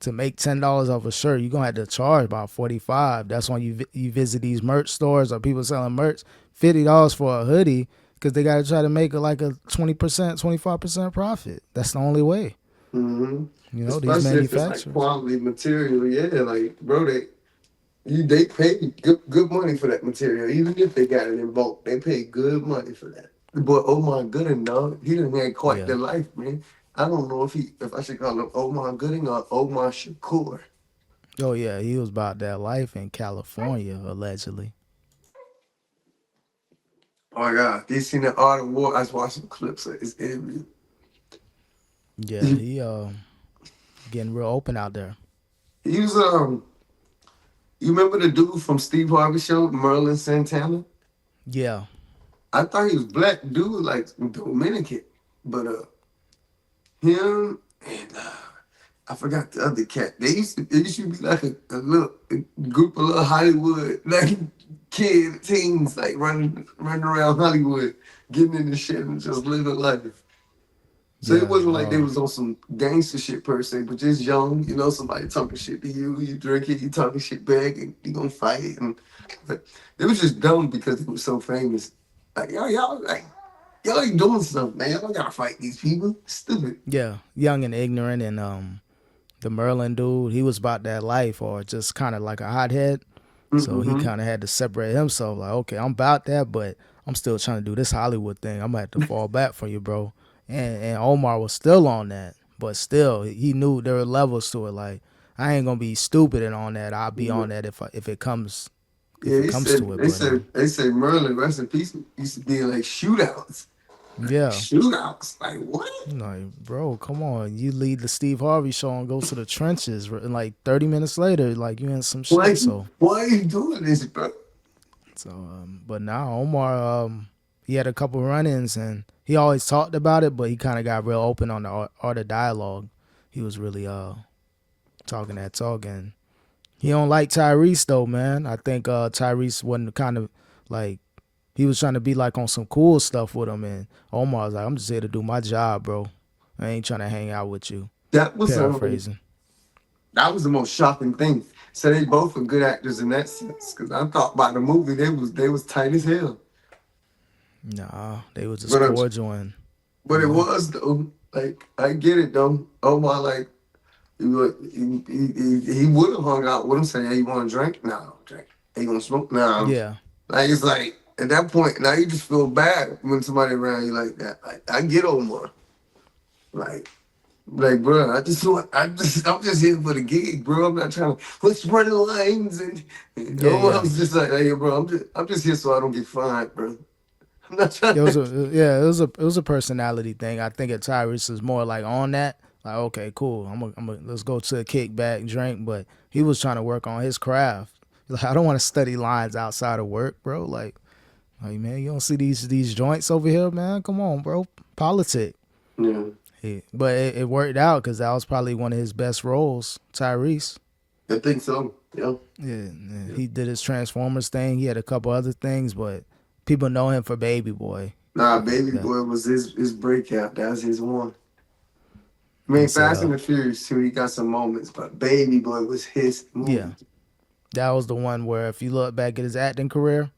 $10 off a shirt, you're gonna have to charge about 45. That's when you visit these merch stores or people selling merch, $50 for a hoodie because they gotta try to make it like a 20%, 25% profit. That's the only way. Hmm. You know, these Especially if it's like manufacturers. quality material. Yeah, like, bro, they pay good money for that material. Even if they got it in bulk, they pay good money for that. But Omar Gooding, dog, he done had quite Yeah. the life, man. I don't know if I should call him Omar Gooding or Omar Shakur. Oh yeah, he was about that life in California allegedly. Oh my God, they seen the Art of War. I was watching clips of his interview. Yeah, He, he getting real open out there. he was you remember the dude from Steve Harvey show, Merlin Santana? Yeah. I thought he was black dude, like Dominican, but him and I forgot the other cat. It used to be like a group of little Hollywood like kid teens like running around Hollywood, getting in the shit and just living life. So it Yeah. wasn't like they was on some gangster shit per se, but just young, somebody talking shit to you, you drink it, you talking shit back, and you gonna fight. And but it was just dumb because it was so famous. Like y'all ain't doing something, man. Y'all don't gotta fight these people. Stupid. Yeah. Young and ignorant and the Merlin dude, he was about that life or just kind of like a hothead. So he Mm-hmm. kind of had to separate himself. Like, okay, I'm about that, but I'm still trying to do this Hollywood thing. I'm gonna have to fall back for you, bro. And Omar was still on that, but still he knew there were levels to it. Like, I ain't gonna be stupid and on that. I'll be on that if it comes Yeah, he to said it. they But said they say Merlin, rest in peace, used to be in like shootouts. Like yeah, shootouts. Like what? like bro, come on. You lead the Steve Harvey show and go to the trenches, and like 30 minutes later, like you in some Why shit. So why are you doing this, bro? but now Omar, he had a couple run-ins and he always talked about it, but he kind of got real open on the art of dialogue. He was really talking that talk, and he don't like Tyrese though, man. I think Tyrese wasn't kind of like he was trying to be like on some cool stuff with him, and Omar was like, "I'm just here to do my job, bro. I ain't trying to hang out with you." That was Paraphrasing. that was the most shocking thing. So they both were good actors in that sense. Cause I thought by the movie they was tight as hell. Nah, they was just But cordial and but you it know, was though. Like I get it though. Omar like he would have hung out with him, say, "Hey, you want to drink? No, I don't drink. Hey, you want to smoke? No." yeah, Like it's like at that point now you just feel bad when somebody around you like that. Like I get Omar. Like, bro, I'm just here for the gig, bro. I'm not trying to let's run the lines and yeah, Omar yeah. was just like, hey, bro, I'm just here so I don't get fined, bro. I'm not trying It was to. a yeah, it was a personality thing. I think at Tyrese is more like on that. Like, okay, cool. Let's go to a kickback, drink. But he was trying to work on his craft. Like, I don't want to study lines outside of work, bro. Like man, you don't see these joints over here, man. Come on, bro. Politic. Yeah, But it worked out because that was probably one of his best roles, Tyrese. I think so. Yeah. Yeah, Yeah. he did his Transformers thing. He had a couple other things, but people know him for Baby Boy. Nah, Like Baby that. Boy was his breakout. That was his one. I He mean, said, Fast and the Furious too. He got some moments, but Baby Boy was his yeah, movie. that was the one where if you look back at his acting career,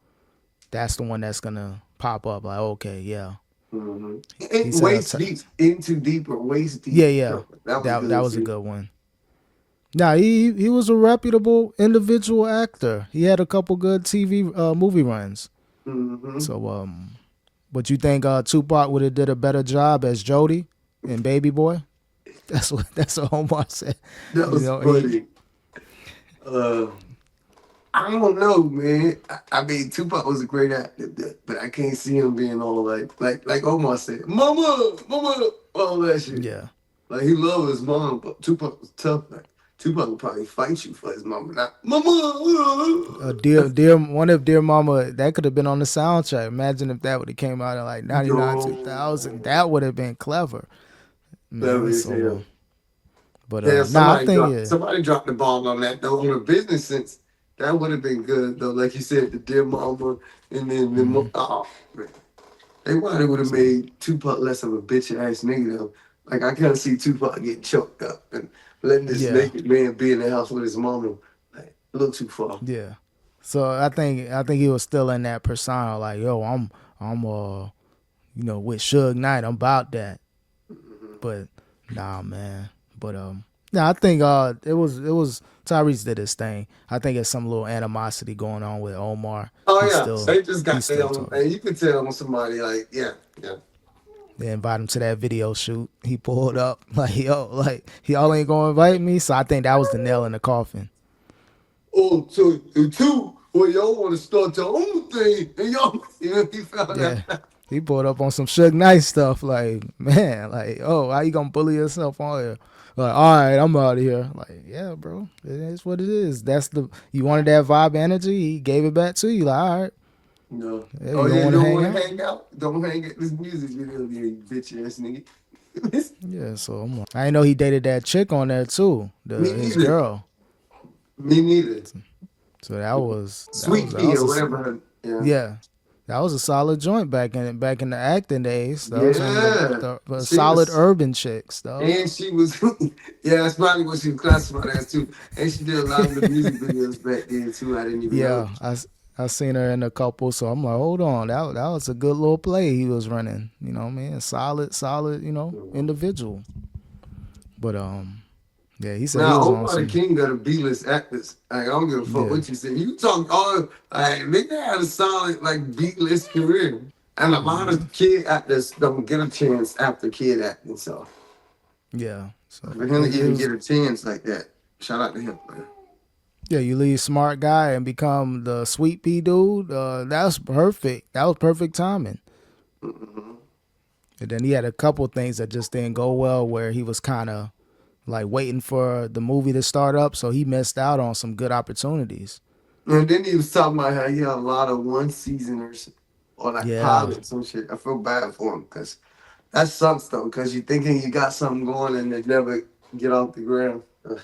that's the one that's gonna pop up. Like, okay, yeah, Mm-hmm. he And said, waist deep, into deeper, waist yeah, deep. yeah, Bro, that was that good was a too. good one. Nah, he was a reputable individual actor. He had a couple good TV movie runs. Mm-hmm. So but you think Tupac would have did a better job as Jody in Baby Boy? That's what Omar said. That You was know, he funny. Uh, I don't know, man. I mean, Tupac was a great actor, but I can't see him being all like Omar said, "Mama, mama," all that shit. Yeah. Like he loved his mom, but Tupac was tough. Like Tupac would probably fight you for his mama, not mama. One of Dear Mama that could have been on the soundtrack. Imagine if that would have came out in like 99, 2000. Yo, That would have been clever, that man. is So, hell. but Yeah, nah, I think yeah, somebody dropped the ball on that though. On a business sense, that would have been good though. Like you said, the dear mama, and then oh man, they probably would have so made Tupac less of a bitch ass nigga though. Like I can't see Tupac getting choked up and letting this yeah, naked man be in the house with his mama. Like a little too far. yeah. So I think he was still in that persona, like yo, I'm with Suge Knight, I'm about that. But nah, man. But I think it was Tyrese did his thing. I think it's some little animosity going on with Omar. Oh He's yeah, still they just he's got their still own talking. thing. You can tell when somebody like yeah. They invite him to that video shoot. He pulled up like yo, like y'all ain't gonna invite me. So I think that was the nail in the coffin. Oh, so and two, well y'all want to start your own thing, and y'all, he found Yeah. out. He pulled up on some Suge Knight stuff, like, man, like, oh, how you gonna bully yourself on here? Like, all right, I'm out of here. Like, yeah, bro, it is what it is. You wanted that vibe energy, he gave it back to you. Like, all right, No. yeah, Oh you don't yeah, you want to don't hang want to out? hang out? Don't hang at this music video, you bitch ass nigga. Yeah, so I didn't know he dated that chick on there too, Me his neither. girl. Me neither. So that was that was Sweet that pea or was a whatever. Yeah. yeah. That was a solid joint back in the acting days. That was one of Yeah. the She solid was, urban chicks, though. and she was, yeah, that's probably what she was classified as too. And she did a lot of the music videos back then too. I didn't even know. Yeah, I seen her in a couple, so I'm like, hold on, that was a good little play he was running. You know what I mean? Solid, individual. But yeah, he said he Now, was on Omar the some. King got a B-list actors. Like, I don't give a fuck Yeah, what you say. You talk all like nigga had a solid like B-list career, and a lot of kid actors don't get a chance after kid acting. So yeah. So for him to it even was get a chance like that, shout out to him, man. yeah. You leave smart guy and become the sweet pea dude. That's perfect. That was perfect timing. Mm-hmm. And then he had a couple things that just didn't go well, where he was kind of like waiting for the movie to start up, so he missed out on some good opportunities. And then he was talking about how he had a lot of one seasoners or like Yeah, pilots and shit. I feel bad for him because that sucks though, because you thinking you got something going and they never get off the ground. I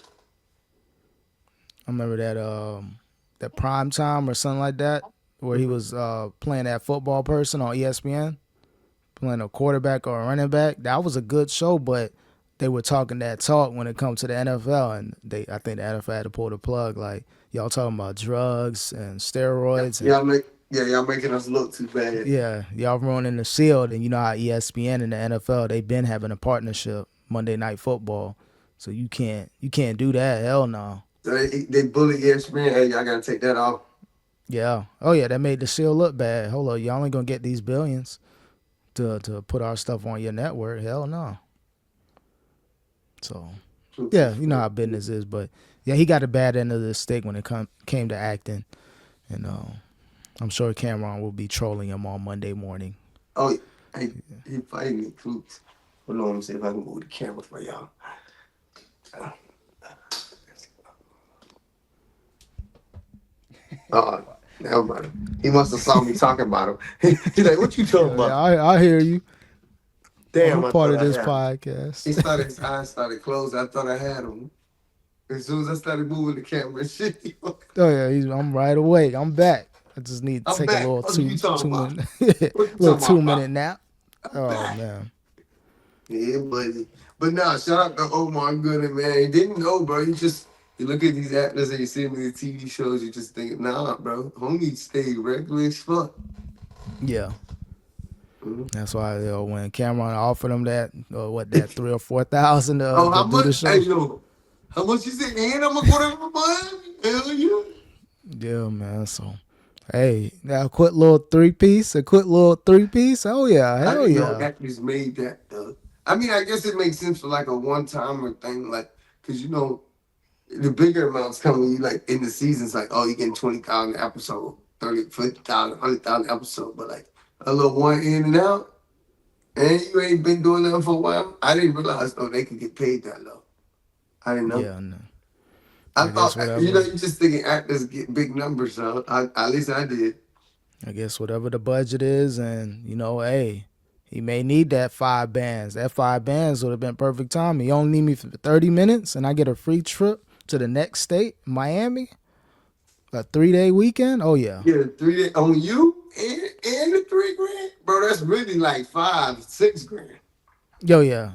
remember that prime time or something like that, where he was playing that football person on ESPN, playing a quarterback or a running back. That was a good show, but they were talking that talk when it comes to the NFL, and I think the NFL had to pull the plug. Like y'all talking about drugs and steroids, and Y'all making us look too bad. yeah, y'all ruining the shield. And you know how ESPN and the NFL they've been having a partnership Monday Night Football, so you can't do that. Hell no. So they bully ESPN. Hey, y'all gotta take that off. Yeah. Oh yeah, that made the shield look bad. Hold on, y'all ain't gonna get these billions to put our stuff on your network. Hell no. So yeah, you know how business is, but yeah, he got a bad end of the stick when it came to acting, and I'm sure Cameron will be trolling him on Monday morning. Oh, hey, he fighting me, Coots. Hold on, let me see if I can move the camera for y'all. Uh, never mind. He must have saw me talking about him. He's like, "What you talking Yeah, yeah, about?" I hear you. I'm Damn, a I part thought of I this had him. podcast. His eyes started closing. I thought I had him. As soon as I started moving the camera, and shit. Oh yeah, I'm right awake. I'm back. I just need to I'm take a back. little What you talking two about? minute What you little talking about, 2 minute Pop? nap. I'm Oh back. man. Yeah, but nah, shout out to Omar Gooding, man. He didn't know, bro. You look at these actors and you see them in the TV shows, you just think, nah, bro, homie stayed regular as fuck. Yeah. Mhm. That's why when Cameron offered him that 3 or 4 thousand Oh, to how do much? the Hey, show. yo, how much you say? And I'm gonna go down to Miami. Hell yeah. Yeah, man. So hey, now a quick little three piece. Oh yeah, I hell didn't know yeah. actors made that. I mean, I guess it makes sense for like a one timer thing, like, cause The bigger amounts come when you like in the seasons, like, oh, you getting 20,000 episode, 30, 50,000, 100,000 episode, but like a little one in and out, and you ain't been doing that for a while. I didn't realize though they could get paid that low. I didn't know. Yeah, no. I I guess thought whatever. you just thinking actors get big numbers, so at least I did. I guess whatever the budget is, and hey, he may need that 5 bands. That 5 bands would have been perfect time. He only need me for 30 minutes, and I get a free trip to the next state, Miami, a 3 day weekend. Oh yeah, Yeah, 3 day on you and the 3 grand, bro. That's really like 5, 6 grand. yo yeah.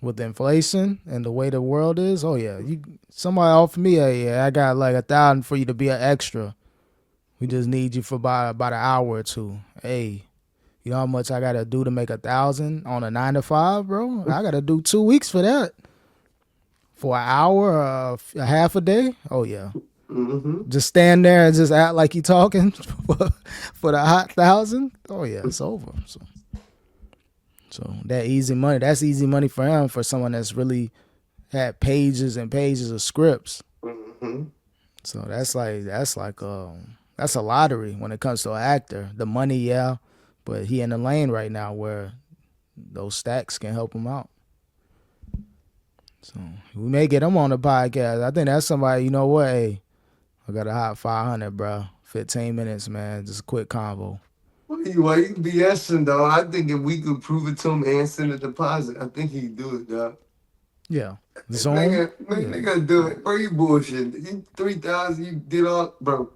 With inflation and the way the world is, oh yeah, somebody offered me, yeah, I got like 1,000 for you to be an extra. We just need you for about an hour or two. Hey, you know how much I gotta do to make 1,000 on a 9 to 5, bro? I gotta do 2 weeks for that. For an hour, a half a day. Oh yeah, Mm-hmm. just stand there and just act like you talking for the hot 1,000. Oh yeah, it's over. So that easy money. That's easy money for him. For someone that's really had pages and pages of scripts. Mm-hmm. So that's a lottery when it comes to an actor. The money, yeah, but he in the lane right now where those stacks can help him out. So we may get him on the podcast. I think that's somebody. You know what? Hey, I got a hot 500, bro. 15 minutes, man. Just a quick convo. Why you BSing though? I think if we could prove it to him and send a deposit, I think he'd do it, dog. Yeah, Zoom. Nigga, man, Yeah, nigga do it. Bro, you bullshit. You 3,000, you did all, bro.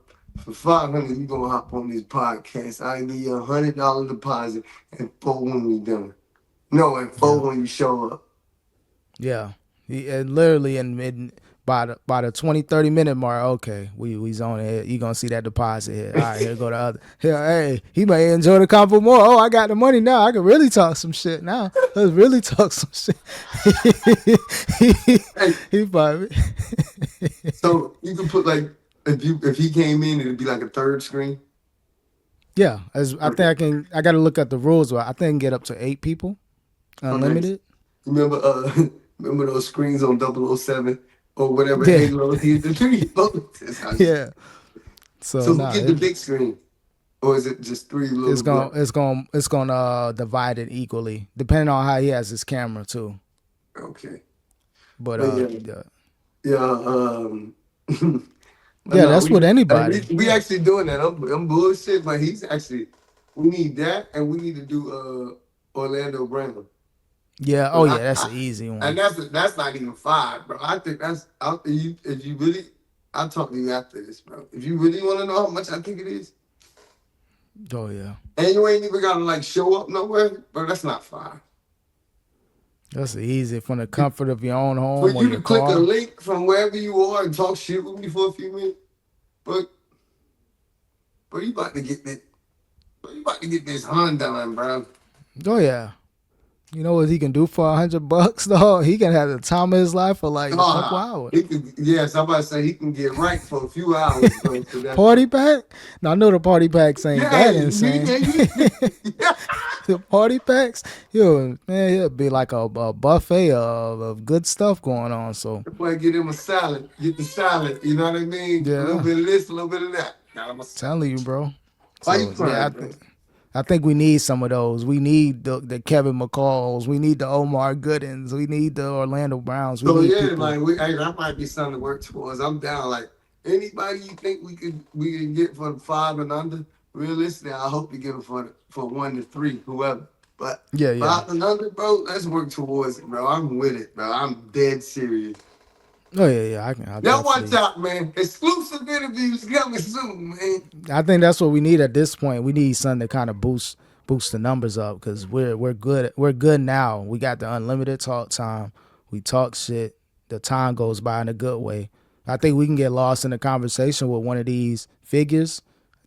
For 500, you gonna hop on this podcast. I give you $100 deposit and four when we done. No, and four yeah, when you show up. yeah. And literally by the 20-30 minute mark, okay, we's on it. You gonna see that deposit here. All right, here go the other. Here, hey, he may enjoy the convo more. Oh, I got the money now. I can really talk some shit now. Let's really talk some shit. he, Hey, he probably. so you can put like if he came in, it'd be like a third screen. Yeah, I think I got to look at the rules. But I think I can get up to 8 people, Okay. unlimited. Remember remember those screens on 007 or whatever Yeah, Halo did the three That's how you- yeah. So So who nah, get the big screen? Or is it just three it's little gonna bro? it's gonna it's gonna divide it equally, depending on how he has his camera too. Okay. But But yeah, yeah, yeah, but yeah, no, that's with anybody. we Yeah, actually doing that. I'm bullshit, but he's actually we need that and we need to do Orlando Brown. yeah. Oh yeah, that's an easy And one. that's not even five, bro. I think that's if you really I'll talk to you after this, bro. If you really want to know how much I think it is, Oh yeah, and you ain't even gotta like show up nowhere, bro, that's not five. that's easy from the comfort of your own For home or you your to click a car. link from wherever you are and talk shit with me for a few minutes, but you about to get this, you about to get this Honda, bro. Oh yeah, you know what he can do for $100, though? He can have the time of his life for like a couple Ah, hours. he could, yeah, somebody say he can get right for a few hours, bro. So that's Party pack? Now I know the party packs ain't yeah, that insane. yeah. The party packs, man, it'll be like a buffet of good stuff going on. So Boy, get him a salad. Get the salad. You know what I mean? A little yeah, bit of this, a little bit of that. Got him a salad. telling you, bro. Why you So yeah, crying, bro? I think we need some of those. We need the Kevin McCalls. We need the Omar Goodens. We need the Orlando Browns. We So need yeah, people. like hey, that might be something to work towards. I'm down. Like anybody you think we can get for the five and under. Realistically, I hope to get them for 1 to 3, whoever. But Yeah, yeah. five and under, bro, let's work towards it, bro. I'm with it, bro. I'm dead serious. Oh yeah, yeah. I can. I Y'all watch definitely. out, man. Exclusive interviews coming soon, man. I think that's what we need at this point. We need something to kind of boost the numbers up because we're good. We're good now. We got the unlimited talk time. We talk shit. The time goes by in a good way. I think we can get lost in a conversation with one of these figures.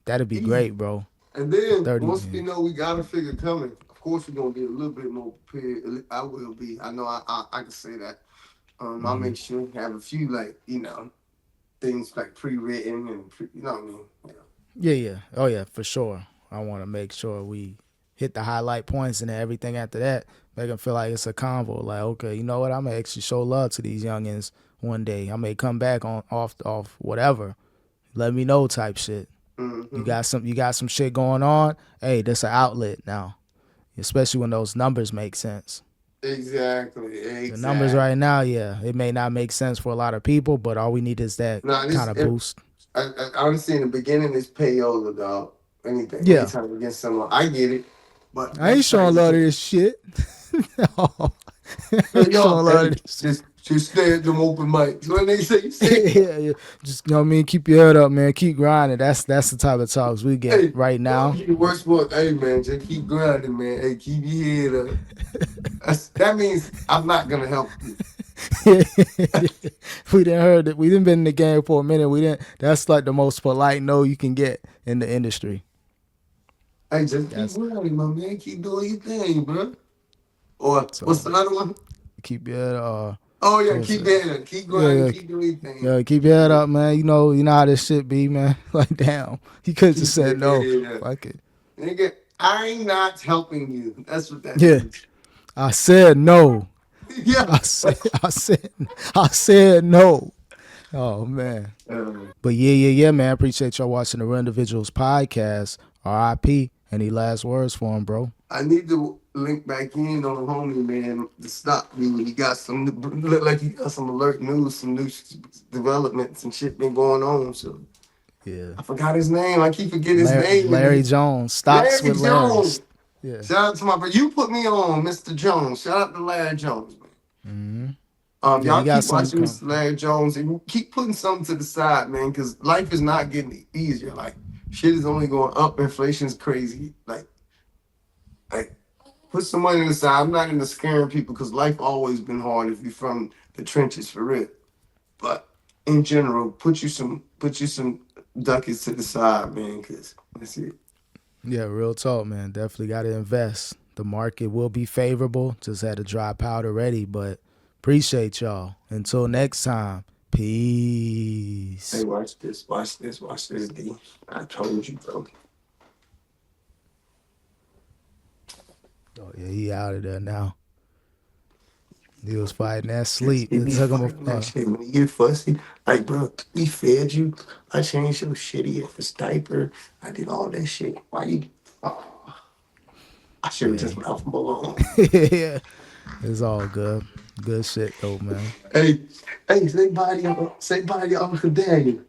That'd be Easy. great, bro. And A then 30. once we know we got a figure coming, of course we're gonna be a little bit more prepared. I will be. I know I can say that. I'll Mm-hmm. make sure have a few like things like pre-written and you know what I mean. Yeah. Yeah, yeah. Oh yeah, for sure. I want to make sure we hit the highlight points and then everything after that make them feel like it's a convo. Like, okay, you know what? I'm gonna actually show love to these youngins one day. I may come back on off whatever. Let me know type shit. Mm-hmm. You got some shit going on. Hey, that's an outlet now. Especially when those numbers make sense. Exactly. The numbers Exactly. right now, yeah, it may not make sense for a lot of people, but all we need is that No, kind this of boost. honestly in the beginning it's payola, dog. Anything, Yeah, anytime you get someone, I get it. But I ain't next time showing you love to get, this shit. No, I hey, ain't yo, showing love hey, to this. just stay at them open mics. When they say you say, Yeah, yeah. Just you know what I mean, keep your head up, man. Keep grinding. That's the type of talks we get hey, right don't now. get the worst one. Hey man, just keep grinding, man. Hey, keep your head up. That means I'm not gonna help you. We didn't heard it. We didn't been in the game for a minute. We didn't. That's like the most polite no you can get in the industry. Hey, just keep That's grinding, my man. Keep doing your thing, bro. Or what's so. the other one? Keep your head. Oh yeah, What's keep it? that. Keep Yeah, grinding. yeah, Keep doing your thing. yeah. Keep your Keep head it. up, man. You know how this shit be, man. Like damn, he could have just Keep said your no. head up. Fuck it. Nigga, I'm not helping you. That's what that Yeah, means. I said no. Yeah. I said, I said, I said no. Oh man. But yeah, man. Appreciate y'all watching the Real Individuals podcast. R.I.P. Any last words for him, bro? I need to link back in on the homie, man, to stop me. He got some, look like he got some alert news, some new developments and shit been going on. So Yeah. I forgot his name. I keep forgetting his name. Larry And Jones. Stocks Larry with Larry. Jones. Yeah. Shout out to my brother. You put me on, Mr. Jones. Shout out to Larry Jones, man. Mm-hmm. Yeah, he Y'all got keep something watching come. Mr. Larry Jones and keep putting something to the side, man, because life is not getting easier. Like shit is only going up. Inflation's crazy. Like put some money aside. I'm not into scaring people because life always been hard if you're from the trenches for real. But in general, put you some ducats to the side, man, because that's it. Yeah, real talk, man. Definitely got to invest. The market will be favorable. Just had to dry powder ready, but appreciate y'all. Until next time, Hey, peace. watch this, D. I told you, bro. Oh yeah, he out of there now. He was fighting that Yes, sleep. he It be took him fighting that shit when he get fussy. Like, bro, we fed you. I changed your shitty ass diaper. I did all that shit. Why you? Oh, I should have yeah. just left him alone. Yeah. It's all good. Good shit though, man. Hey, hey, say bye to your Uncle Daniel.